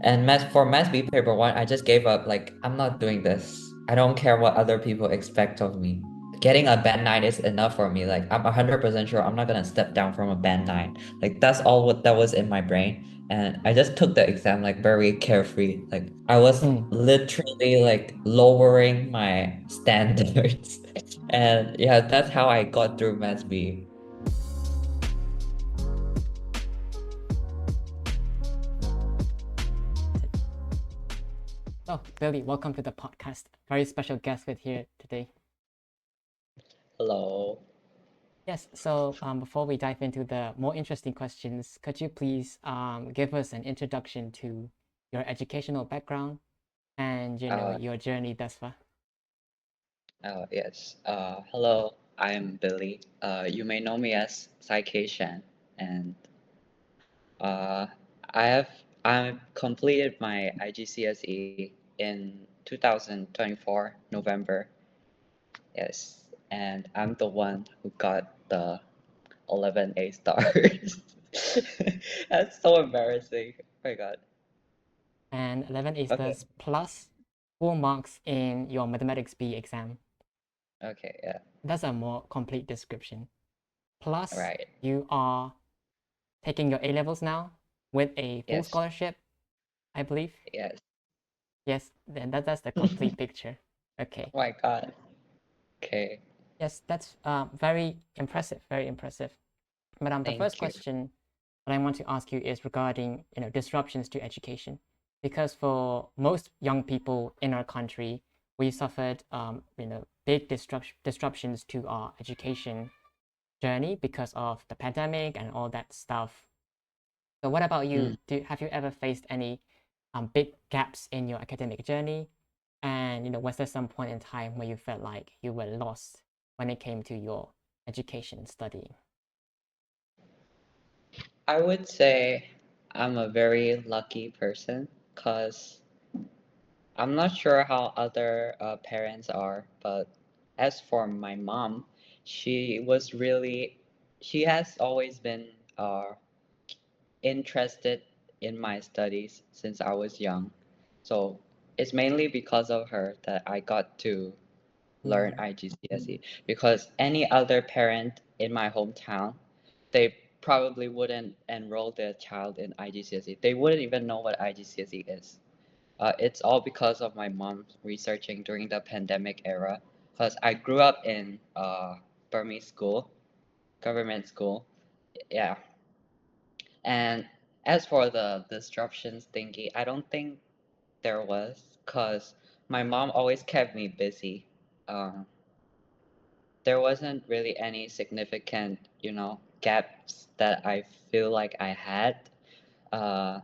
And math B paper one, I just gave up. Like, I'm not doing this. I don't care what other people expect of me. Getting a band 9 is enough for me. Like, I'm 100% sure I'm not gonna step down from a band 9. Like, that's all what that was in my brain. And I just took the exam like very carefree. Like, I was Mm. literally like lowering my standards. And yeah, that's how I got through math B. Oh, Billy, welcome to the podcast. Very special guest with here today. Hello. Yes, so before we dive into the more interesting questions, could you please give us an introduction to your educational background and Uh, your journey thus far? yes. Hello, I'm Billy. You may know me as Sai Khay Shan, and uh, I have I completed my iGCSE in 2024 November. Yes, and I'm the one who got the 11 A stars. That's so embarrassing. Oh my God. And 11 is Okay. the plus full marks in your mathematics B exam. Okay. Yeah. That's a more complete description. Plus, Right. you are taking your A levels now with a full Yes. scholarship, I believe. Yes. Yes, then that's the Oh complete picture. Okay. my God. Okay. Yes, that's very impressive, very impressive. But the first Thank you. question that I want to ask you is regarding disruptions to education, because for most young people in our country, we suffered big disruptions to our education journey because of the pandemic and all that stuff. So what about Mm. you? Have you ever faced any big gaps in your academic journey? And was there some point in time where you felt like you were lost when it came to your education studying? I would say I'm a very lucky person because I'm not sure how other parents are, but as for my mom, she was really, she has always been uh, interested in my studies since I was young. So it's mainly because of her that I got to learn Mm. iGCSE because any other parent in my hometown, they probably wouldn't enroll their child in iGCSE. They wouldn't even know what iGCSE is. It's all because of my mom researching during the pandemic era. Because I grew up in Burmese school, government school. Yeah. And as for the disruptions thingy, I don't think there was because my mom always kept me busy. Um, there wasn't really any significant, gaps that I feel like I had, uh,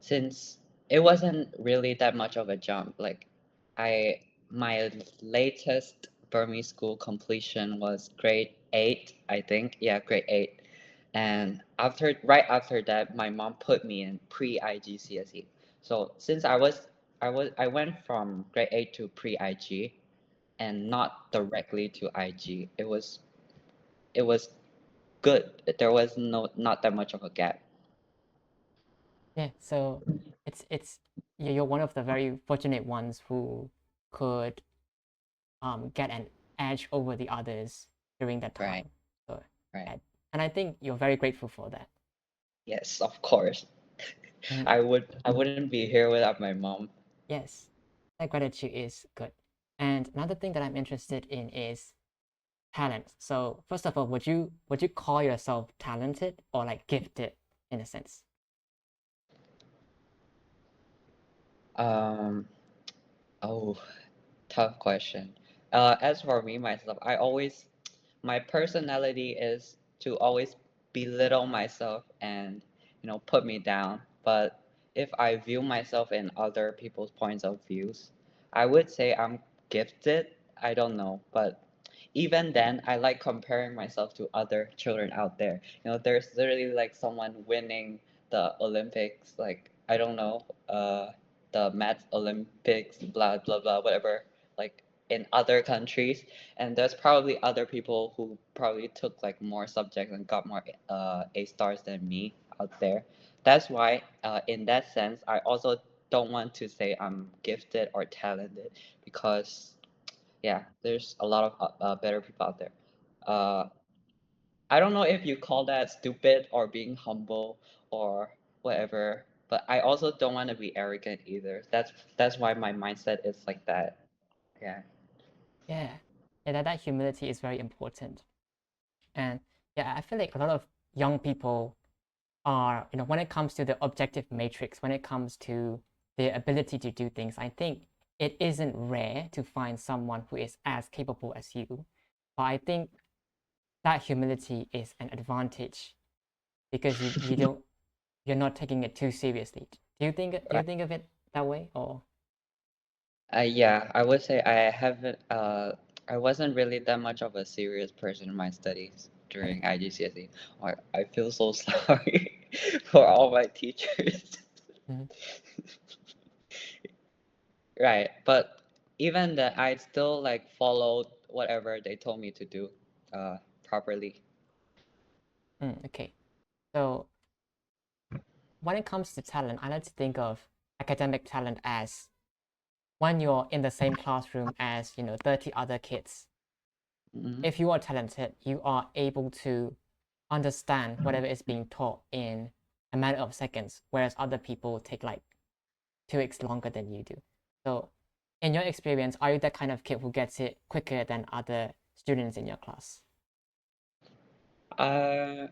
since it wasn't really that much of a jump. Like, I my latest Burmese school completion was grade 8, I think. Yeah, grade 8. And right after that, my mom put me in pre-IGCSE. So since I went from grade 8 to pre-IG and not directly to IG. It was good. There was not that much of a gap. Yeah, so it's you're one of the very fortunate ones who could get an edge over the others during that Right, time. So, right. and and I think you're very grateful for that. Yes, of course. Mhm. I wouldn't be here without my mom. Yes, that gratitude is good. And another thing that I'm interested in is talent. So first of all, would you call yourself talented or like gifted in a sense? Um, oh, tough question. As for me myself, my personality is to always belittle myself and put me down. But if I view myself in other people's points of views, I would say I'm gifted. I don't know, but even then, I like comparing myself to other children out there. There's literally like someone winning the Olympics, like I don't know, the math Olympics, blah blah blah, whatever, like in other countries, and there's probably other people who probably took like more subjects and got more A stars than me out there. That's why, in that sense, I also don't want to say I'm gifted or talented because, yeah, there's a lot of better people out there. Uh, I don't know if you call that stupid or being humble or whatever, but I also don't want to be arrogant either. That's why my mindset is like that. Yeah. Yeah, yeah, that humility is very important. And yeah, I feel like a lot of young people are, when it comes to the objective matrix, when it comes to their ability to do things, I think it isn't rare to find someone who is as capable as you. But I think that humility is an advantage because you don't you're not taking it too seriously. Do you think of it that way or? Yeah, I would say I wasn't really that much of a serious person in my studies during IGCSE. I feel so sorry for all my teachers. Mhm. Right, but even that, I still like followed whatever they told me to do, properly. Okay, so when it comes to talent, I like to think of academic talent as when you're in the same classroom as 30 other kids. Hmm. If you are talented, you are able to understand whatever is being taught in a matter of seconds, whereas other people take like 2x longer than you do. So, in your experience, are you that kind of kid who gets it quicker than other students in your class? Uh,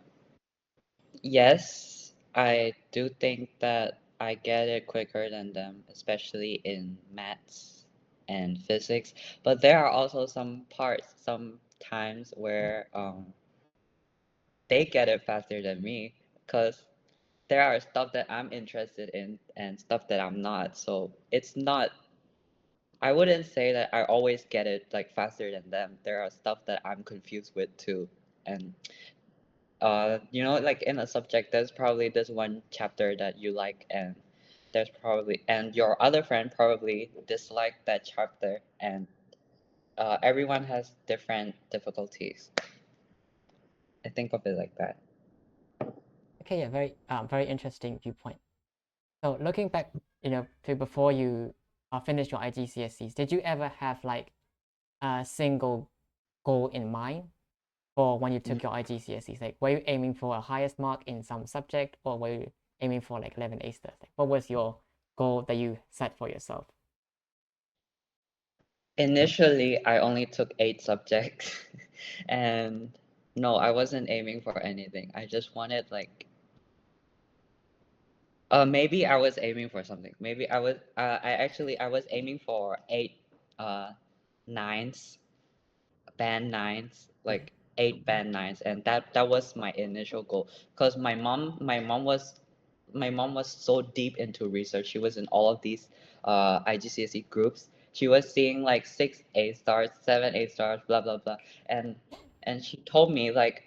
yes, I do think that I get it quicker than them, especially in maths and physics. But there are also some parts, some times where they get it faster than me, because there are stuff that I'm interested in and stuff that I'm not. So it's not, I wouldn't say that I always get it like faster than them. There are stuff that I'm confused with too. And like in a subject, there's probably this one chapter that you like, and your other friend probably dislike that chapter, and everyone has different difficulties. I think of it like that. Okay, yeah, very interesting viewpoint. So looking back, to before you finished your IGCSEs, did you ever have like a single goal in mind for when you Mm. took your IGCSEs? Like, were you aiming for a highest mark in some subject, or were you aiming for like 11 A stars? Like, what was your goal that you set for yourself? Initially, I only took 8 subjects, and no, I wasn't aiming for anything. I just wanted like, maybe I was aiming for something. Maybe I was aiming for eight, uh, nines, band nines, Okay. like 8 band nines, and that was my initial goal. Because my mom was so deep into research. She was in all of these IGCSE groups. She was seeing like 6 A stars, 7 A stars, blah blah blah, and she told me like,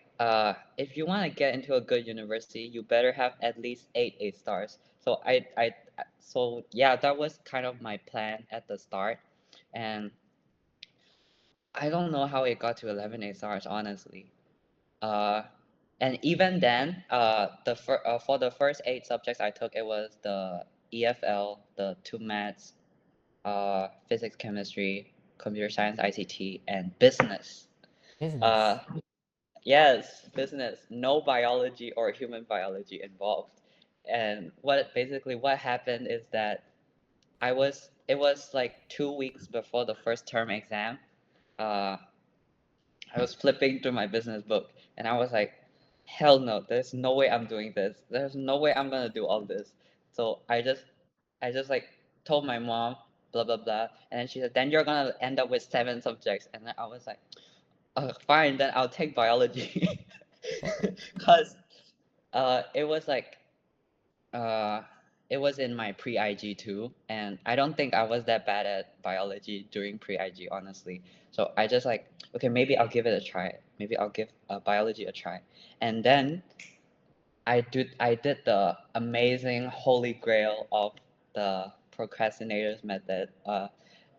if you want to get into a good university, you better have at least 8 A stars. So yeah, that was kind of my plan at the start, and I don't know how it got to 11 A stars, honestly. Uh, and even then, for the first 8 subjects I took, it was the EFL, the two maths, physics, chemistry, computer science, ICT, and business. Uh, Business. yes, business. No biology or human biology involved. And what happened is that it was like 2 weeks before the first term exam. Uh, I was flipping through my business book and I was like, hell no, there's no way I'm doing this. There's no way I'm gonna do all this. So I just like told my mom, blah blah blah, and then she said, then you're gonna end up with 7 subjects. And then I was like, fine, then I'll take biology. Cause it was like uh, it was in my pre-IG too, and I don't think I was that bad at biology during pre-IG, honestly. So I just like, okay, maybe I'll give it a try. Maybe I'll give biology a try. And then I did the amazing holy grail of the procrastinators method.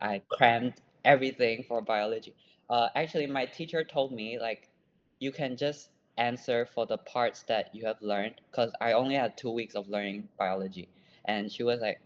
I crammed everything for biology. Actually, my teacher told me like, you can just answer for the parts that you have learned, because I only had 2 weeks of learning biology, and she was like,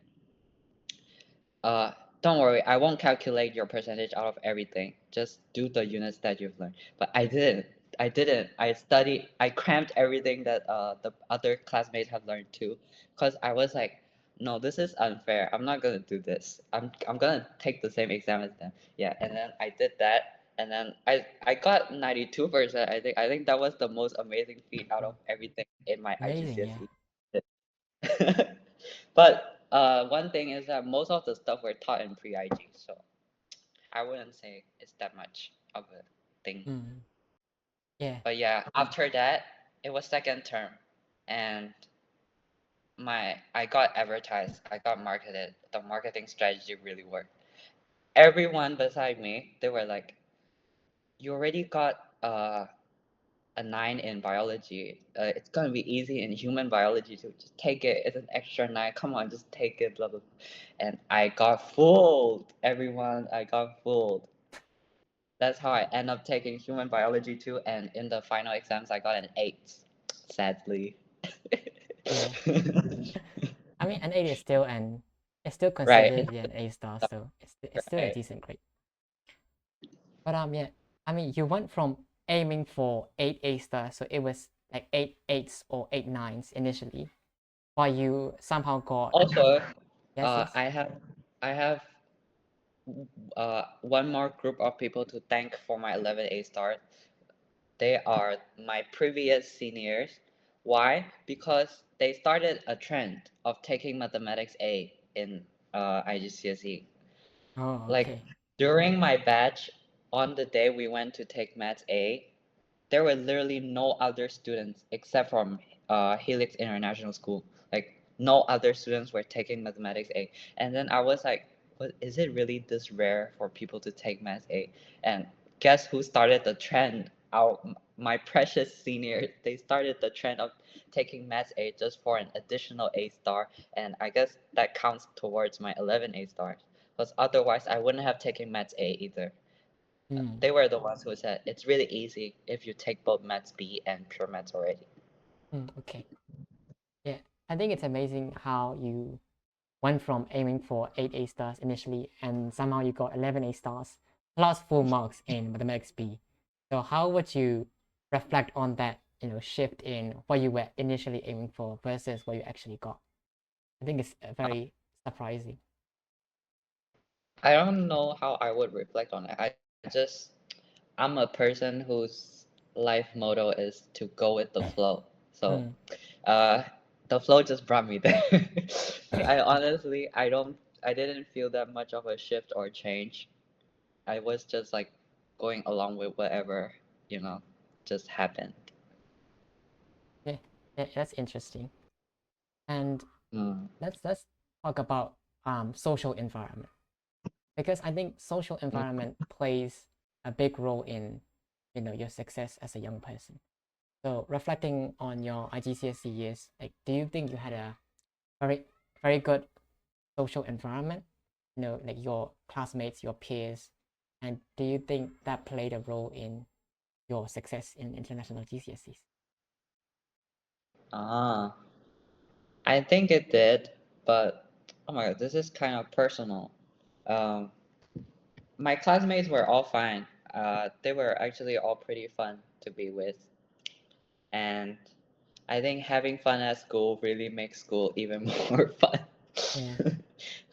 uh, don't worry, I won't calculate your percentage out of everything. Just do the units that you've learned. But I didn't. I didn't. I studied. I crammed everything that the other classmates have learned too, because I was like, no, this is unfair. I'm not gonna do this. I'm gonna take the same exam as them. Yeah, and then I did that, and then I got 92%. I think that was the most amazing feat out of everything in my Amazing, yeah. IGCSE. But one thing is that most of the stuff were taught in pre-IG, so I wouldn't say it's that much of a thing. Mm. Yeah. But yeah, after that, it was second term, and I got advertised, I got marketed. The marketing strategy really worked. Everyone beside me, they were like, "You already got a 9 in biology. It's gonna be easy in human biology too. Just take it. It's an extra 9. Come on, just take it, blah blah blah." And I got fooled. Everyone, I got fooled. That's how I end up taking human biology too. And in the final exams, I got an 8. Sadly. Yeah. I mean, an 8 is still it's still Right. considered, yeah, an A star, so it's still a Right. decent grade. But yeah, I mean, you went from aiming for 8 A stars, so it was like 8 eights or 8 nines initially, but you somehow got, Also, yes. I have one more group of people to thank for my 11 A stars. They are my previous seniors. Why? Because they started a trend of taking mathematics A in IGCSE. Oh, Like okay. during my batch, on the day we went to take Maths A, there were literally no other students except from Helix International School. Like no other students were taking mathematics A, and then I was like, "What is it really this rare for people to take Maths A?" And guess who started the trend? My precious seniors. They started the trend of taking Maths A just for an additional A star, and I guess that counts towards my 11 A stars. Because otherwise, I wouldn't have taken Maths A either. Mm, They were the ones who said it's really easy if you take both Maths B and pure Maths already. okay. Yeah, I think it's amazing how you went from aiming for 8 A stars initially, and somehow you got 11 A stars plus full marks in mathematics B. So how would you reflect on that, shift in what you were initially aiming for versus what you actually got? I think it's very surprising. I don't know how I would reflect on it. I'm a person whose life motto is to go with the flow. So, Mm, uh, the flow just brought me there. I honestly, I didn't feel that much of a shift or change. I was just like going along with whatever, you know, just happened. yeah, yeah, that's interesting. And Mm. let's talk about social environment, because I think social Mm. environment plays a big role in your success as a young person. So reflecting on your IGCSE years, like, do you think you had a very very good social environment? Like your classmates, your peers, and do you think that played a role in your success in international GCSEs? Ah. I think it did, but oh my god, this is kind of personal. Um, my classmates were all fine. They were actually all pretty fun to be with, and I think having fun at school really makes school even more fun. Yeah,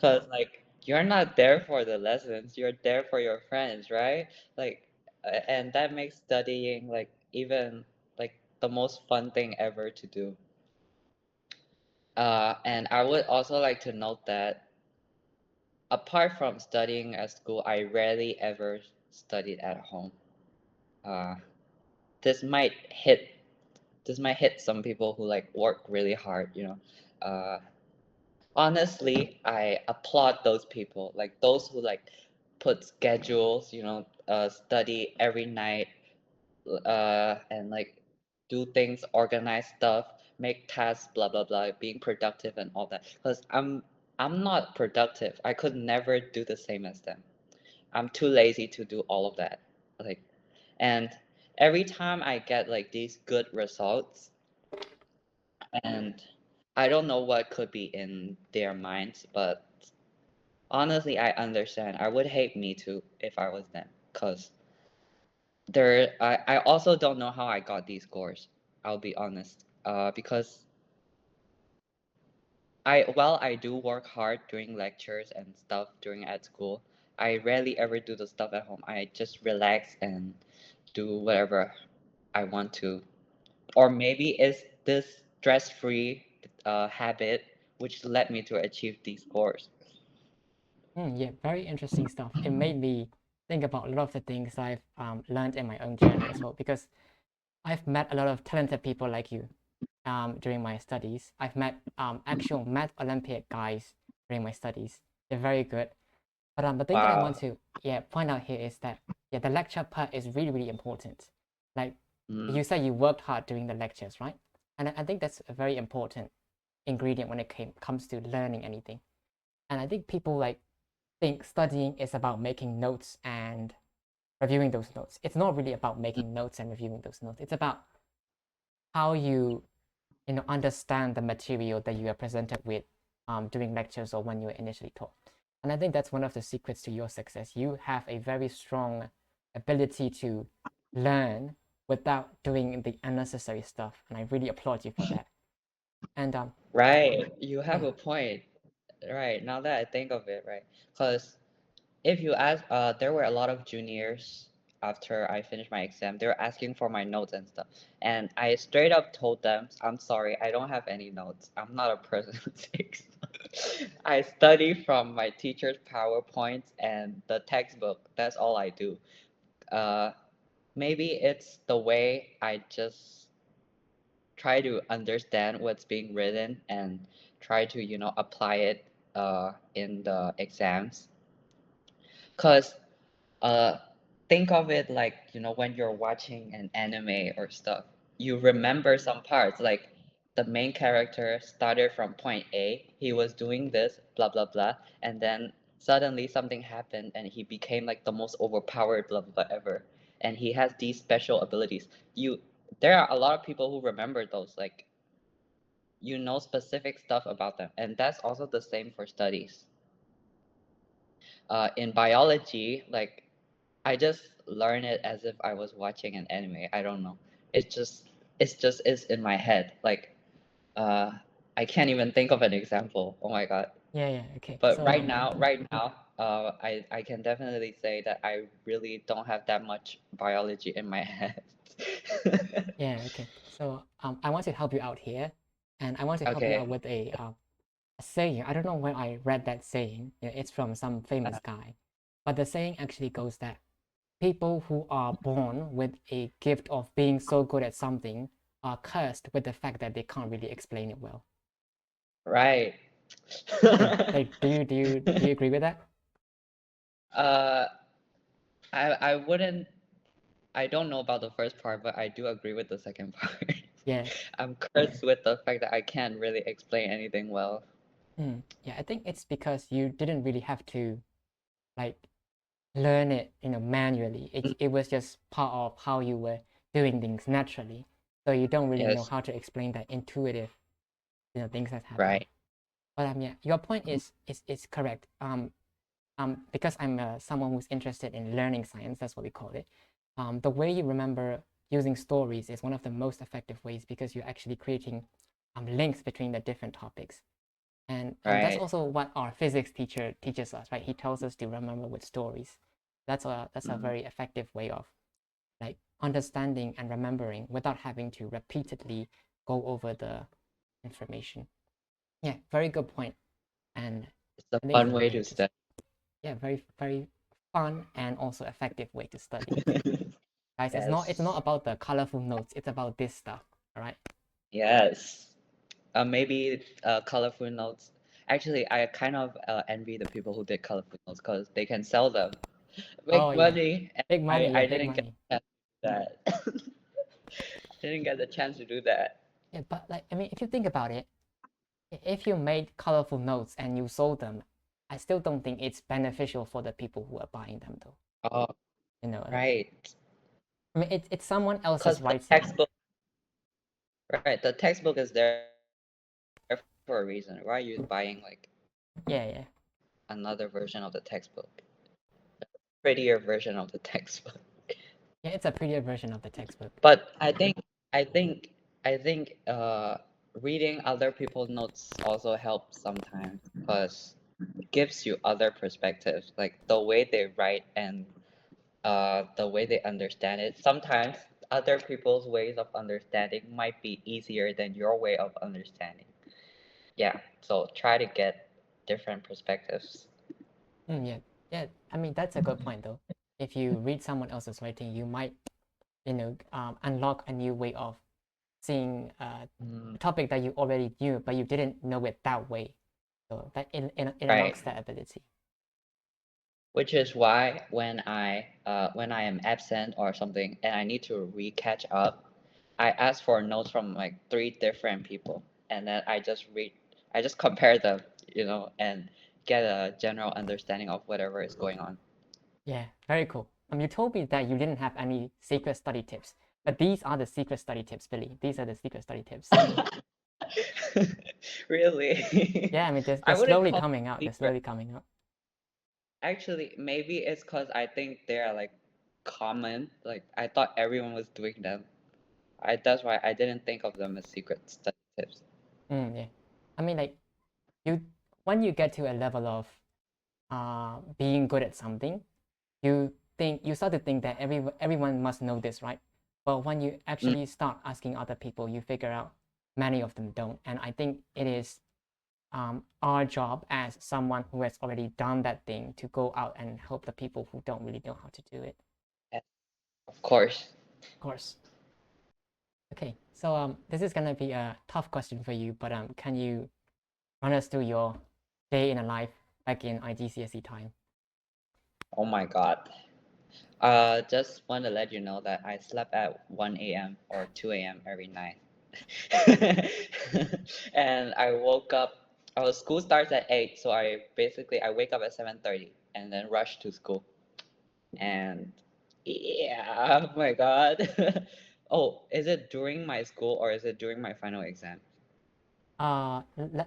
Cause like you're not there for the lessons, you're there for your friends, right? Like, and that makes studying like even like the most fun thing ever to do. And I would also like to note that apart from studying at school, I rarely ever studied at home. Uh, this might hit this might hit some people who like work really hard, you know. Uh, Honestly, I applaud those people, like those who like put schedules, study every night, and like do things, organize stuff, make tasks, blah blah blah, being productive and all that. Because I'm not productive. I could never do the same as them. I'm too lazy to do all of that. Like, and every time I get like these good results, and I don't know what could be in their minds, but honestly, I understand. I would hate me too if I was them, cause I also don't know how I got these scores. I'll be honest. Because I do work hard during lectures and stuff during at school. I rarely ever do the stuff at home. I just relax and do whatever I want to. Or maybe it's this stress-free habit which led me to achieve these scores. Yeah, very interesting stuff. It made me think about a lot of the things I've learned in my own journey as well, because I've met a lot of talented people like you during my studies. I've met actual math Olympiad guys during my studies. They're very good. But the thing that I want Wow. to point out here is that the lecture part is really, really important. Like Mm, you said, you worked hard during the lectures, right? And I think that's a very important ingredient when it comes to learning anything. And I think people like think studying is about making notes and reviewing those notes. It's not really about making notes and reviewing those notes. It's about how you understand the material that you are presented with during lectures or when you were initially taught. And I think that's one of the secrets to your success. You have a very strong ability to learn without doing the unnecessary stuff, and I really applaud you for that. And right. You have yeah, a point. Right. Now that I think of it, right? Because if you ask, there were a lot of juniors after I finished my exam. They were asking for my notes and stuff, and I straight up told them, "I'm sorry, I don't have any notes. I'm not a person who takes notes. I study from my teacher's PowerPoints and the textbook. That's all I do. Uh, maybe it's the way I just try to understand what's being written and try to, apply it in the exams. Cause uh, think of it like, when you're watching an anime or stuff, you remember some parts, like the main character started from point A, he was doing this, blah, blah, blah, and then suddenly something happened and he became like the most overpowered, blah, blah, blah ever. And he has these special abilities. There are a lot of people who remember those, like, specific stuff about them. And that's also the same for studies. In biology, like, I just learn it as if I was watching an anime. I don't know. It's just is in my head. Like, uh, I can't even think of an example. Oh my God. okay. But So right now, I can definitely say that I really don't have that much biology in my head. okay. So I want to help you out here, and I want to help you Okay. out with a saying. I don't know where I read that saying. It's from some famous guy, but the saying actually goes that people who are born with a gift of being so good at something are cursed with the fact that they can't really explain it well. Right. Do you agree with that? Uh, I wouldn't. I don't know about the first part, but I do agree with the second part. Yeah. I'm cursed with the fact that I can't really explain anything well. Yeah, I think it's because you didn't really have to like learn it, manually. It was just part of how you were doing things naturally. So you don't really know Yes, how to explain that intuitive, things that happen. right. But yeah, your point is correct. Because I'm someone who's interested in learning science, that's what we call it. The way you remember using stories is one of the most effective ways because you're actually creating links between the different topics. And that's Right. also what our physics teacher teaches us, right? He tells us to remember with stories. That's a Mm. very effective way of like understanding and remembering without having to repeatedly go over the information. Yeah, very good point. And It's a I think it's fun a way very to interesting, study. yeah, very, very fun and also effective way to study. Guys, it's not Yes. about the colorful notes, it's about this stuff. All right. Yes. Maybe colorful notes. Actually, I kind of envy the people who did colorful notes because they can sell them, Oh make yeah. money, and Big I money, yeah, I big didn't get money. the chance to do that. Didn't get the chance to do that. Yeah, but like I mean if you think about it, if you made colorful notes and you sold them, I still don't think it's beneficial for the people who are buying them though. Oh, You know, right. I mean, it's someone else's Because the writing. textbook, right? The textbook is there for a reason. Why are you buying like Yeah, yeah. another version of the textbook? Prettier version of the textbook. Yeah, it's a prettier version of the textbook. But I think, I think reading other people's notes also helps sometimes because it gives you other perspectives, like the way they write and the way they understand it. Sometimes other people's ways of understanding might be easier than your way of understanding. Yeah, so try to get different perspectives. Yeah, yeah. I mean, that's a good point though. If you read someone else's writing, you might, unlock a new way of seeing Mm, a topic that you already knew, but you didn't know it that way. So that it right. unlocks that ability. Which is why when I am absent or something and I need to catch up, I ask for notes from like three different people, and then I just compare them, and get a general understanding of whatever is going on. Yeah, very cool. You told me that you didn't have any secret study tips, but these are the secret study tips, Billy. These are the secret study tips. Really? Yeah, I mean, they're I wouldn't slowly call coming out. it They're secret. slowly coming out. Actually, maybe it's because I think they are like common. Like I thought everyone was doing them. That's why I didn't think of them as secret study tips. Yeah. I mean, like you, when you get to a level of being good at something, you start to think that everyone must know this, right? But when you Mm, actually start asking other people, you figure out many of them don't. And I think it is our job as someone who has already done that thing to go out and help the people who don't really know how to do it. yeah, of course. Of course. Okay, so this is gonna be a tough question for you, but can you run us through your day in a life back in iGCSE time? Oh my God. Just want to let you know that I slept at 1 a.m. or 2 a.m. every night. And I woke up, our school starts at 8, so I wake up at 7:30 and then rush to school. And yeah, oh my God. Oh, is it during my school or is it during my final exam?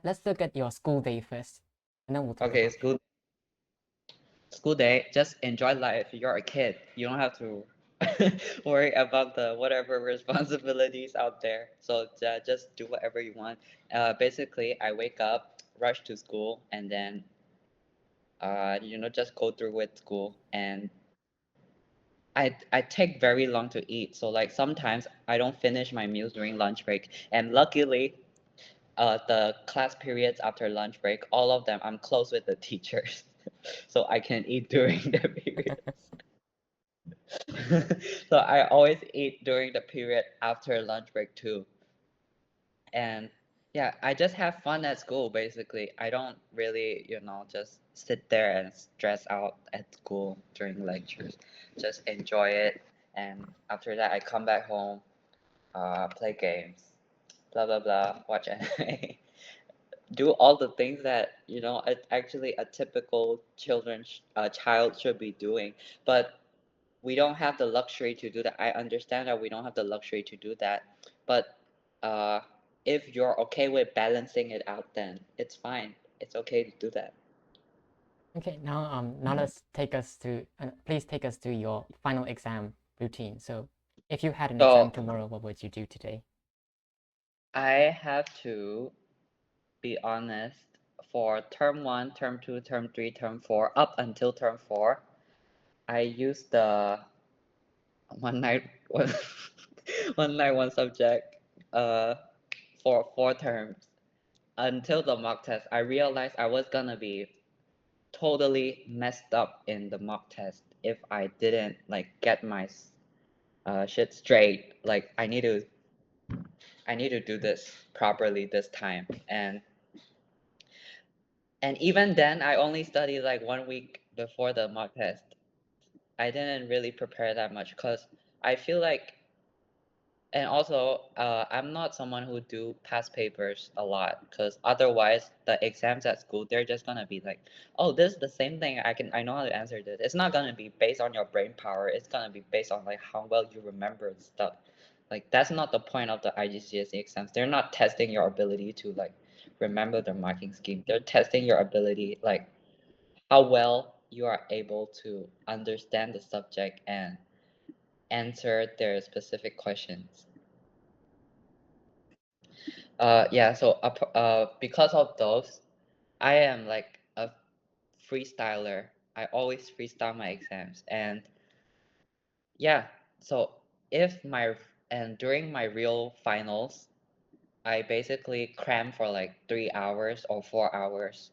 Let's look at your school day first, and then we'll talk Okay, about. school day, just enjoy life. You're a kid. You don't have to worry about the whatever responsibilities out there. So just do whatever you want. Basically, I wake up, rush to school, and then just go through with school. And I take very long to eat. So like sometimes I don't finish my meals during lunch break. And luckily, the class periods after lunch break, all of them, I'm close with the teachers, so I can eat during the periods. So I always eat during the period after lunch break too. And yeah, I just have fun at school basically. I don't really, just sit there and stress out at school during lectures. Just enjoy it. And after that, I come back home, play games, blah blah blah, watch anime, do all the things that actually a typical child should be doing. But we don't have the luxury to do that. I understand that we don't have the luxury to do that, but uh, if you're okay with balancing it out, then it's fine. It's okay to do that. Okay, now let's take us through. Please take us through your final exam routine. So, if you had an exam So tomorrow, what would you do today? I have to be honest. For term 1, term 2, term 3, term 4, up until term 4, I used the one night one one night one subject for 4 terms until the mock test. I realized I was gonna be totally messed up in the mock test if I didn't like get my shit straight. Like I need to do this properly this time. And even then I only studied like 1 week before the mock test. I didn't really prepare that much because I feel like And also, I'm not someone who do past papers a lot, because otherwise the exams at school, they're just gonna be like, oh, this is the same thing, I know how to answer this. It's not gonna be based on your brain power, it's gonna be based on like how well you remember stuff. Like that's not the point of the IGCSE exams. They're not testing your ability to like remember the marking scheme. They're testing your ability, like how well you are able to understand the subject and answer their specific questions. Yeah, so because of those, I am like a freestyler. I always freestyle my exams, and yeah, so if my and during my real finals, I basically cram for like 3 hours or 4 hours,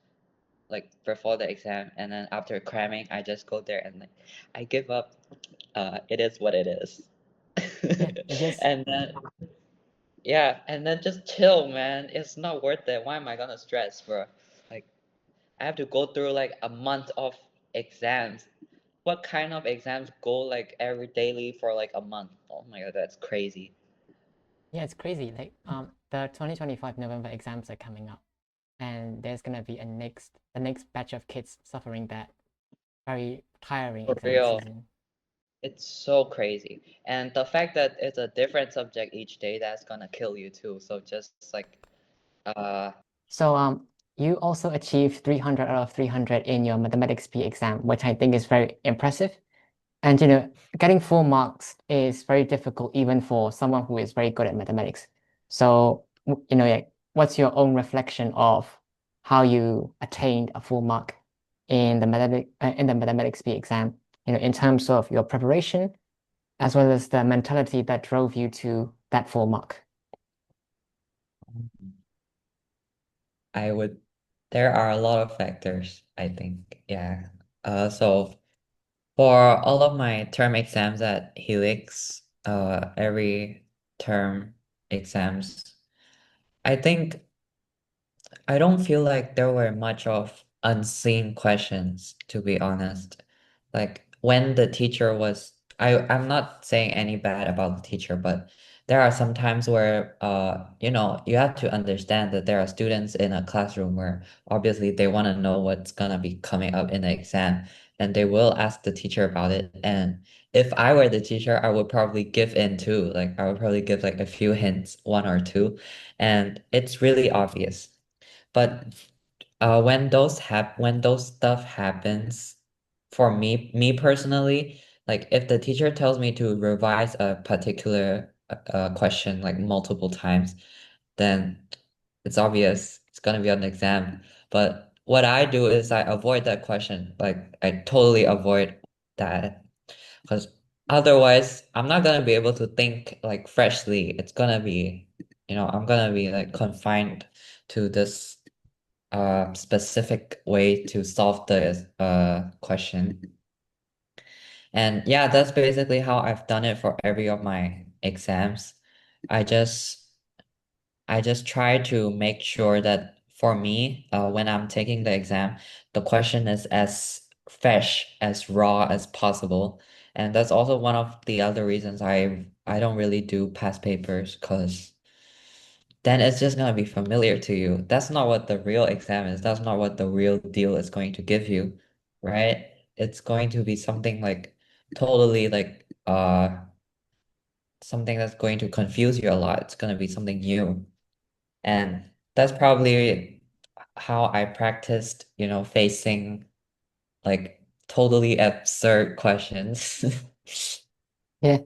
like before the exam, and then after cramming, I just go there and like I give up. It is what it is. Yeah, I guess. And then yeah, and then just chill, man. It's not worth it. Why am I gonna stress, bro? Like I have to go through like a month of exams. What kind of exams go like every daily for like a month? Oh my god, that's crazy. Yeah, it's crazy. Like the 2025 November exams are coming up, and there's gonna be the next batch of kids suffering that very tiring For exam real. season. It's so crazy. And the fact that it's a different subject each day, that's gonna kill you too. So just like uh So you also achieved 300 out of 300 in your mathematics P exam, which I think is very impressive. And getting full marks is very difficult even for someone who is very good at mathematics. So, like, what's your own reflection of how you attained a full mark in the mathematics B exam, in terms of your preparation as well as the mentality that drove you to that full mark? I would there are a lot of factors, I think. Yeah. So for all of my term exams at Helix, every term exams, I think I don't feel like there were much of unseen questions, to be honest. Like when the teacher was, I'm not saying any bad about the teacher, but there are some times where, you have to understand that there are students in a classroom where obviously they want to know what's gonna be coming up in the exam, and they will ask the teacher about it. And if I were the teacher, I would probably give in too. Like I would probably give like a few hints, one or two, and it's really obvious. But when those stuff happens, for me personally, like if the teacher tells me to revise a particular question like multiple times, then it's obvious it's gonna be on the exam. But what I do is I avoid that question. Like I totally avoid that because otherwise I'm not gonna be able to think like freshly. It's gonna be, I'm gonna be like confined to this specific way to solve the question. And yeah, that's basically how I've done it for every of my exams. I just I just try to make sure that for me, when I'm taking the exam, the question is as fresh, as raw as possible. And that's also one of the other reasons I don't really do past papers, because then it's just gonna be familiar to you. That's not what the real exam is. That's not what the real deal is going to give you, right? It's going to be something like totally like something that's going to confuse you a lot. It's gonna be something new. And that's probably how I practiced, facing like totally absurd questions. Yeah,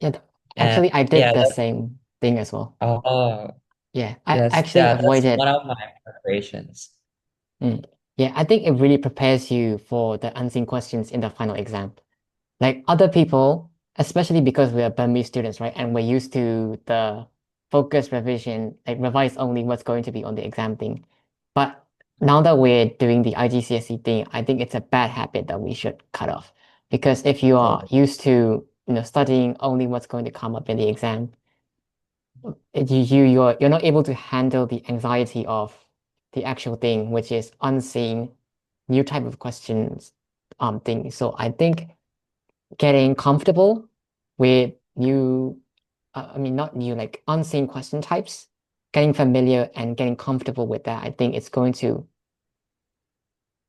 yeah. And Actually, I did yeah, the that's same thing as well. oh Yeah, I yes, actually yeah, that's avoided. one of my preparations. Mm. Yeah, I think it really prepares you for the unseen questions in the final exam. Like other people, especially because we are Burmese students, right? And we're used to the focus revision, like revise only what's going to be on the exam thing. But now that we're doing the IGCSE thing, I think it's a bad habit that we should cut off. Because if you are Totally. used to, studying only what's going to come up in the exam, you're not able to handle the anxiety of the actual thing, which is unseen, new type of questions, thing. So I think getting comfortable with new I mean, not new, like unseen question types, getting familiar and getting comfortable with that, I think it's going to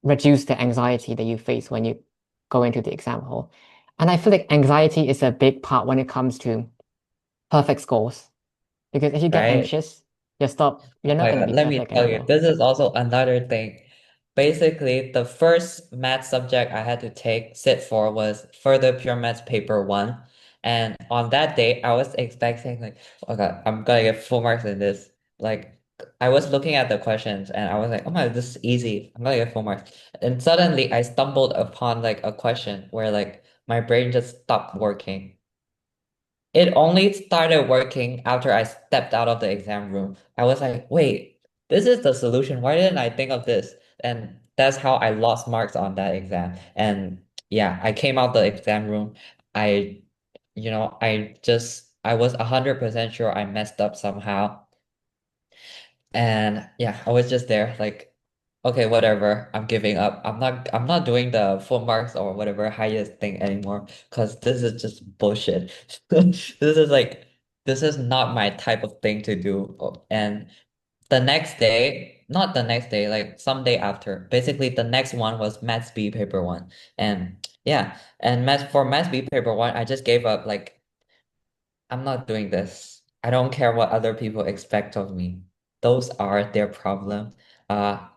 reduce the anxiety that you face when you go into the exam hall. And I feel like anxiety is a big part when it comes to perfect scores. Because if you get right? anxious, you're Oh not my going to God, be let me perfect tell you, anymore. this is also another thing. Basically, the first math subject I had to sit for was further pure maths paper one. And on that day, I was expecting like, oh God, I'm gonna get full marks in this. Like I was looking at the questions and I was like, oh my, this is easy. I'm gonna get full marks. And suddenly I stumbled upon like a question where like my brain just stopped working. It only started working after I stepped out of the exam room. I was like, wait, this is the solution. Why didn't I think of this? And that's how I lost marks on that exam. And yeah, I came out the exam room. I, I was 100% sure I messed up somehow. And yeah, I was just there like, okay, whatever. I'm giving up. I'm not doing the full marks or whatever highest thing anymore because this is just bullshit. This is not my type of thing to do. And the next day, not the next day, like some day after, basically the next one was Maths B paper one. And yeah, and Maths B paper one, I just gave up like I'm not doing this. I don't care what other people expect of me. Those are their problem. Uh,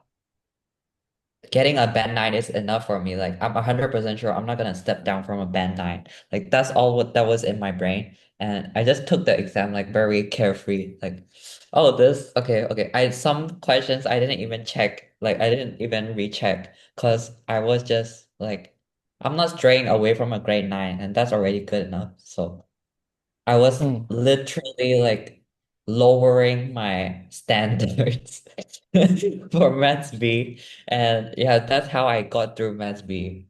Getting a band 9 is enough for me. Like I'm 100% sure I'm not gonna step down from a band 9. Like that's all what that was in my brain. And I just took the exam like very carefree. Like, oh, this okay. I some questions I didn't even check. Like I didn't even recheck because I was just like I'm not straying away from a grade 9 and that's already good enough. So I was Mm. literally like lowering my standards for Maths B. And yeah, that's how I got through Maths B.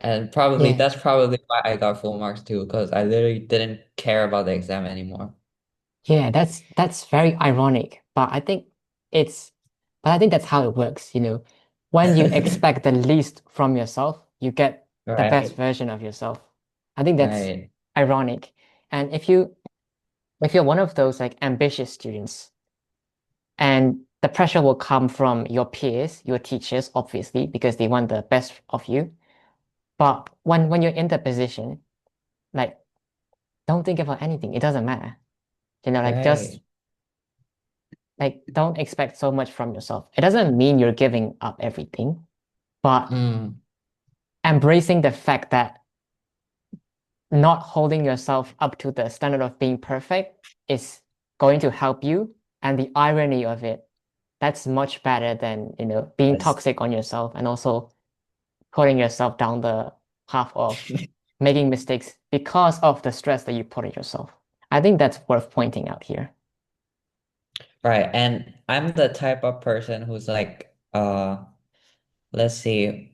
And probably Yeah. that's probably why I got full marks too, because I literally didn't care about the exam anymore. Yeah, that's very ironic, it's but I think that's how it works, you know. When you expect the least from yourself, you get the best Right, version of yourself. I think that's right. ironic. And if you're one of those like ambitious students, and the pressure will come from your peers, your teachers, obviously, because they want the best of you. But when you're in that position, like don't think about anything. It doesn't matter. You know, like just Right. like don't expect so much from yourself. It doesn't mean you're giving up everything, but Mm, embracing the fact that not holding yourself up to the standard of being perfect is going to help you. And the irony of it, that's much better than, you know, being yes. toxic on yourself and also putting yourself down the path of making mistakes because of the stress that you put on yourself. I think that's worth pointing out here. Right. And I'm the type of person who's like, let's see.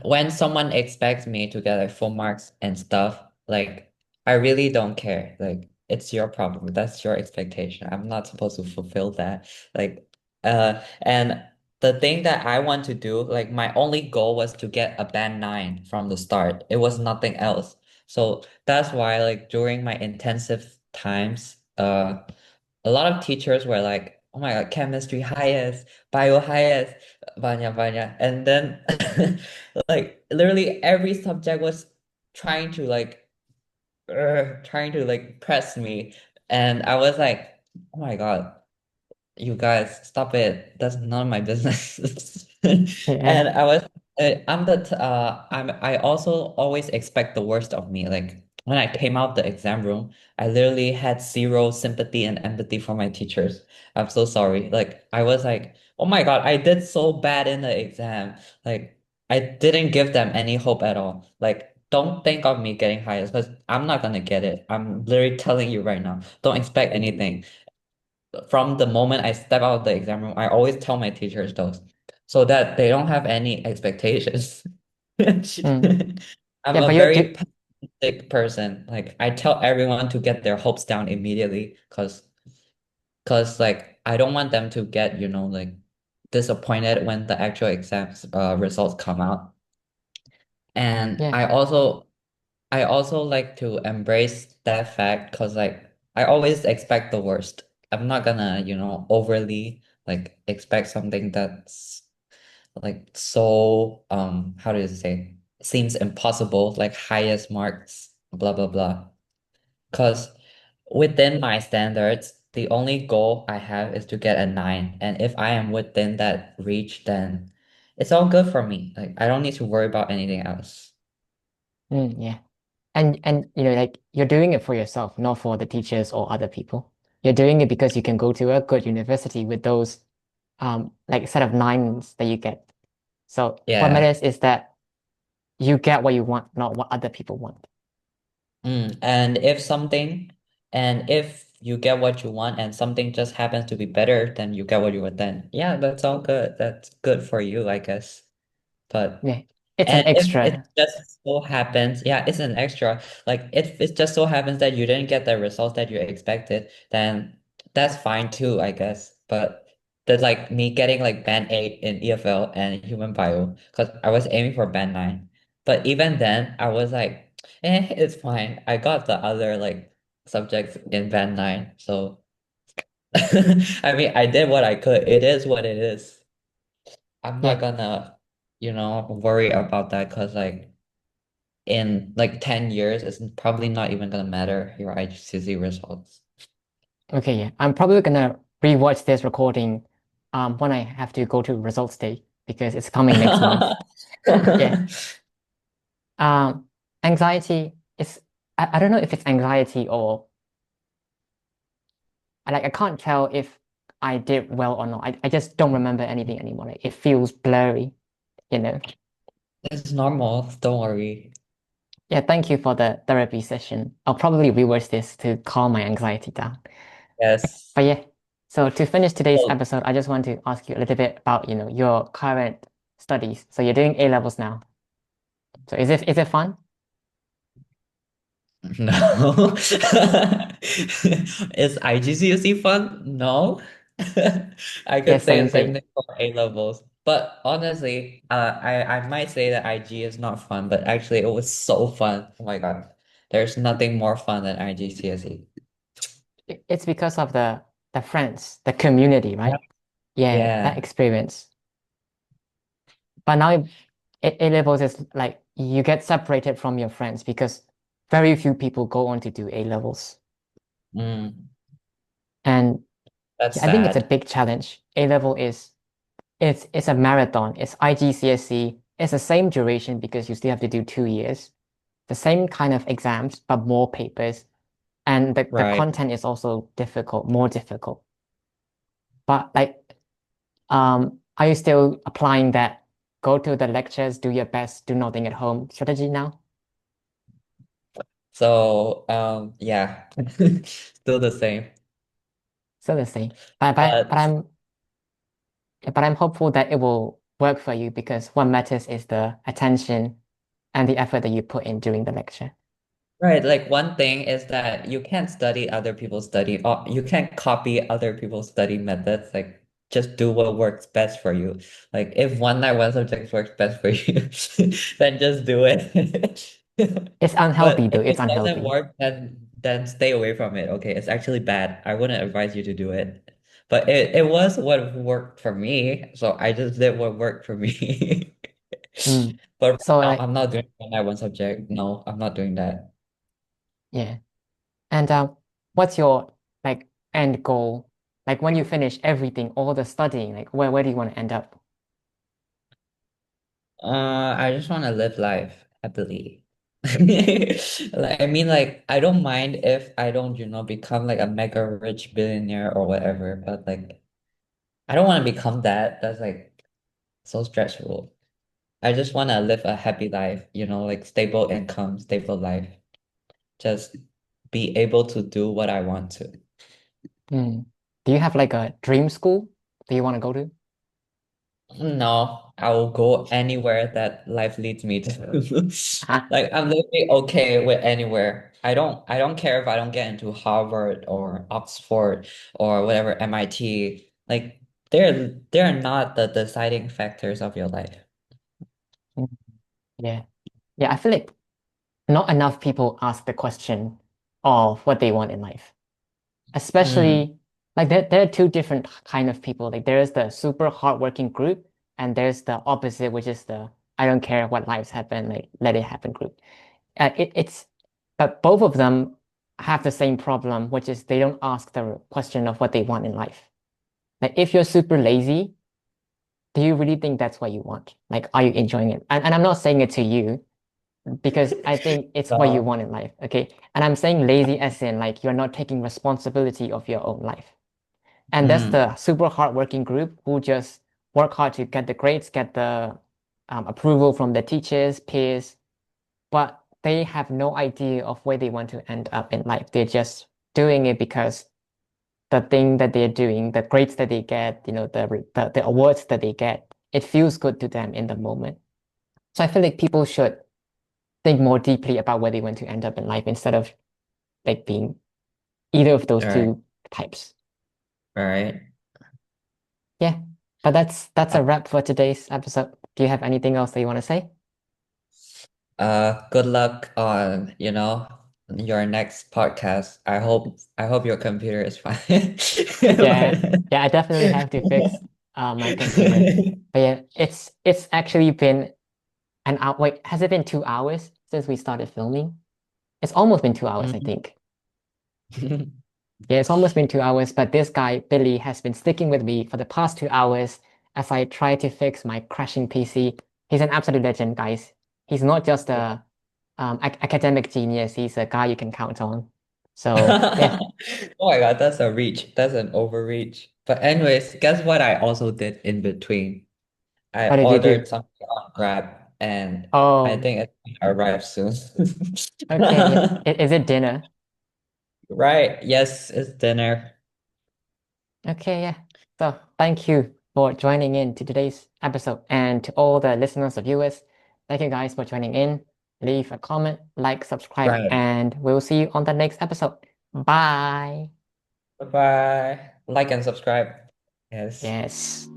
When someone expects me to get like full marks and stuff, like I really don't care. Like it's your problem. That's your expectation. I'm not supposed to fulfill that. Like and the thing that I want to do, like my only goal was to get a band 9 from the start. It was nothing else. So that's why like during my intensive times, a lot of teachers were like, oh my God, chemistry highest, bio highest, banyak banyak. And then like literally every subject was trying to like trying to like press me. And I was like, oh my God, you guys, stop it. That's none of my business. Yeah. And I also always expect the worst of me. Like when I came out the exam room, I literally had zero sympathy and empathy for my teachers. I'm so sorry. Like I was like, oh my God, I did so bad in the exam. Like I didn't give them any hope at all. Like don't think of me getting highest because I'm not gonna get it. I'm literally telling you right now. Don't expect anything from the moment I step out of the exam room, I always tell my teachers those so that they don't have any expectations. Mm. I'm Yeah, a but very pessimistic person. Like I tell everyone to get their hopes down immediately because like I don't want them to get, like disappointed when the actual exams results come out. And yeah. I also I also like to embrace that fact because like I always expect the worst. I'm not gonna, overly like expect something that's like so how do you say seems impossible, like highest marks, blah blah blah. Because within my standards, the only goal I have is to get a 9. And if I am within that reach, then it's all good for me. Like I don't need to worry about anything else. Yeah. And like you're doing it for yourself, not for the teachers or other people. You're doing it because you can go to a good university with those like set of nines that you get. So what Yeah. matters is that you get what you want, not what other people want. And if you get what you want and something just happens to be better than you get what you want, then yeah, that's all good. That's good for you, I guess. But Yeah. It's an and if it extra. just so happens, yeah, it's an extra. Like if it just so happens that you didn't get the results that you expected, then that's fine too, I guess. But that's like me getting like band 8 in EFL and human bio, because I was aiming for band 9. But even then, I was like, it's fine. I got the other like subjects in band 9. So I mean, I did what I could. It is what it is. I'm not Yeah. gonna, worry about that because like in like 10 years, it's probably not even gonna matter your IGCSE results. Okay, yeah. I'm probably gonna rewatch this recording when I have to go to results day because it's coming next month. Yeah. Um, Anxiety is I don't know if it's anxiety or I can't tell if I did well or not. I just don't remember anything anymore. Like, it feels blurry, you know. It's normal, don't worry. Yeah, thank you for the therapy session. I'll probably rewatch this to calm my anxiety down. Yes. But yeah, so to finish today's Well, episode, I just want to ask you a little bit about, your current studies. So you're doing A levels now. So is it fun? no. Is IGCSE fun? No. I Yeah, could say same, the same same. thing for A levels. But honestly, I might say that IG is not fun, but actually it was so fun. Oh my God. There's nothing more fun than IGCSE. It's because of the friends, the community, Yeah. right? Yeah, that Yeah. experience. But now A levels is like you get separated from your friends because very few people go on to do A levels. Mm, And that's yeah, I think it's a sad. big challenge. A level is it's a marathon. It's IGCSE. It's the same duration because you still have to do 2 years. The same kind of exams, but more papers. And the Right. content is also difficult, more difficult. But are you still applying that go to the lectures, do your best, do nothing at home strategy now? So, yeah, still the same. Still the same. But But I'm hopeful that it will work for you because what matters is the attention and the effort that you put in during the lecture. right, like one thing is that you can't study other people's study, or you can't copy other people's study methods. Like, just do what works best for you. Like, if one night one subject works best for you, then just do it. It's unhealthy But though. if It's it doesn't unhealthy. work, then stay away from it. Okay, it's actually bad. I wouldn't advise you to do it. But it was what worked for me, so I just did what worked for me. Mm. But right So now, I'm not doing one night one subject. No, I'm not doing that. yeah. And what's your end goal? Like when you finish everything, all the studying, like where do you want to end up? I just want to live life happily. Like, I mean, like, I don't mind if I don't, become like a mega rich billionaire or whatever, but like, I don't want to become that. That's like so stressful. I just want to live a happy life, like stable income, stable life. Just be able to do what I want to. Mm. Do you have like a dream school that you want to go to? No, I will go anywhere that life leads me to. Ah, Like I'm literally okay with anywhere. I don't care if I don't get into Harvard or Oxford or whatever MIT. Like they're not the deciding factors of your life. mm, yeah. Yeah, I feel like not enough people ask the question of what they want in life. Mm, Especially like there are two different kind of people. Like there is the super hardworking group, and there's the opposite, which is the I don't care what lives happen, like let it happen group. It's but both of them have the same problem, which is they don't ask the question of what they want in life. Like if you're super lazy, do you really think that's what you want? Like, are you enjoying it? And I'm not saying it to you because I think it's what you no. want in life. Okay. And I'm saying lazy as in like you're not taking responsibility of your own life. And that's Mm, the super hardworking group who just work hard to get the grades, get the approval from the teachers, peers, but they have no idea of where they want to end up in life. They're just doing it because the thing that they're doing, the grades that they get, the awards that they get, it feels good to them in the moment. So I feel like people should think more deeply about where they want to end up in life instead of like being either of those all right, two types. all right. Yeah. But that's Uh, a wrap for today's episode. Do you have anything else that you want to say? good luck on, your next podcast. I hope your computer is fine. Yeah. Yeah, I definitely have to fix my computer. But yeah, it's actually been an hour. Wait, has it been 2 hours since we started filming? It's almost been 2 hours, I Mhm. think. Yeah, it's almost been 2 hours, but this guy, Billy, has been sticking with me for the past 2 hours as I try to fix my crashing PC. He's an absolute legend, guys. He's not just a academic genius, he's a guy you can count on. So, yeah. Oh my God, that's a reach. That's an overreach. But anyways, guess what I also did in between? I What did you do? ordered something on Grab and I Oh, think it's gonna arrive soon. okay. Yeah. Is it dinner? Right. Yes, it's dinner. Okay, yeah. So, thank you for joining in to today's episode. And to all the listeners or viewers, thank you guys for joining in. Leave a comment, like, subscribe, Right. and we'll see you on the next episode. Bye. Bye-bye. Like and subscribe. Yes. Yes.